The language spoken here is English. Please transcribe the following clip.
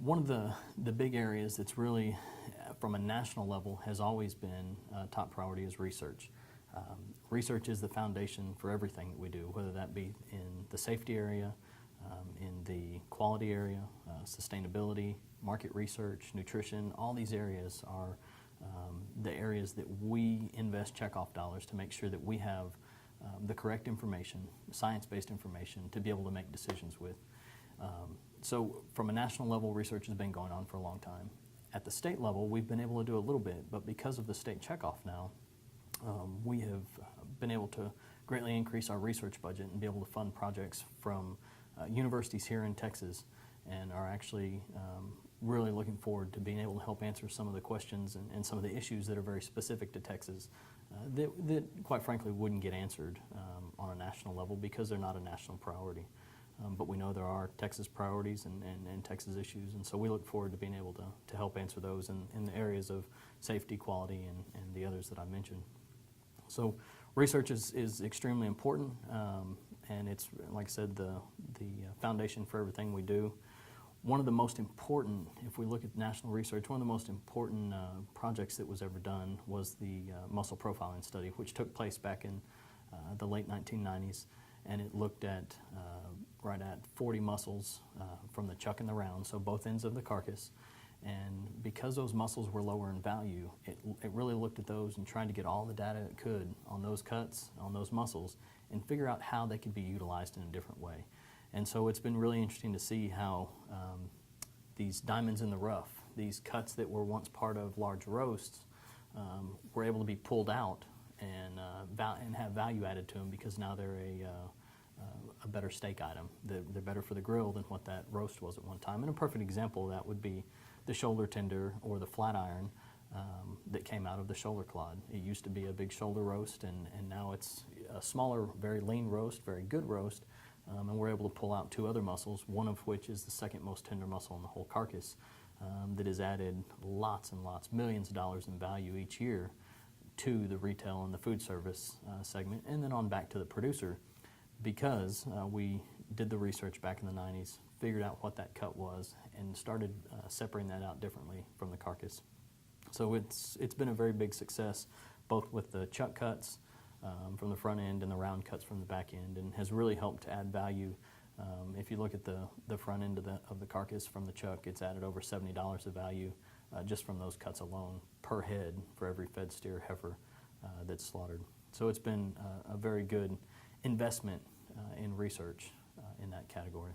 One of the big areas that's really, from a national level, has always been top priority is research. Research is the foundation for everything that we do, whether that be in the safety area, in the quality area, sustainability, market research, nutrition. All these areas are the areas that we invest checkoff dollars to make sure that we have the correct information, science-based information, to be able to make decisions with. So from a national level, research has been going on for a long time. At the state level, we've been able to do a little bit, but because of the state checkoff now, we have been able to greatly increase our research budget and be able to fund projects from universities here in Texas, and are actually really looking forward to being able to help answer some of the questions and some of the issues that are very specific to Texas that quite frankly wouldn't get answered on a national level because they're not a national priority. But we know there are Texas priorities and Texas issues, and so we look forward to being able to help answer those in the areas of safety, quality, and the others that I mentioned. So research is extremely important, and it's, like I said, the foundation for everything we do. One of the most important, if we look at national research, one of the most important projects that was ever done was the muscle profiling study, which took place back in the late 1990s, and it looked at right at 40 muscles from the chuck and the round, so both ends of the carcass. And because those muscles were lower in value, it really looked at those and tried to get all the data it could on those cuts, on those muscles, and figure out how they could be utilized in a different way. And so it's been really interesting to see how these diamonds in the rough, these cuts that were once part of large roasts, were able to be pulled out and have value added to them because now they're a better steak item. They're better for the grill than what that roast was at one time. And a perfect example of that would be the shoulder tender or the flat iron that came out of the shoulder clod. It used to be a big shoulder roast, and now it's a smaller, very lean roast, very good roast, and we're able to pull out two other muscles, one of which is the second most tender muscle in the whole carcass, that has added lots and lots, millions of dollars in value each year to the retail and the food service segment, and then on back to the producer, because we did the research back in the 90s, figured out what that cut was, and started separating that out differently from the carcass. So it's been a very big success, both with the chuck cuts from the front end and the round cuts from the back end, and has really helped to add value. If you look at the front end of the carcass from the chuck, it's added over $70 of value just from those cuts alone per head for every fed steer heifer that's slaughtered. So it's been a very good investment in research in that category.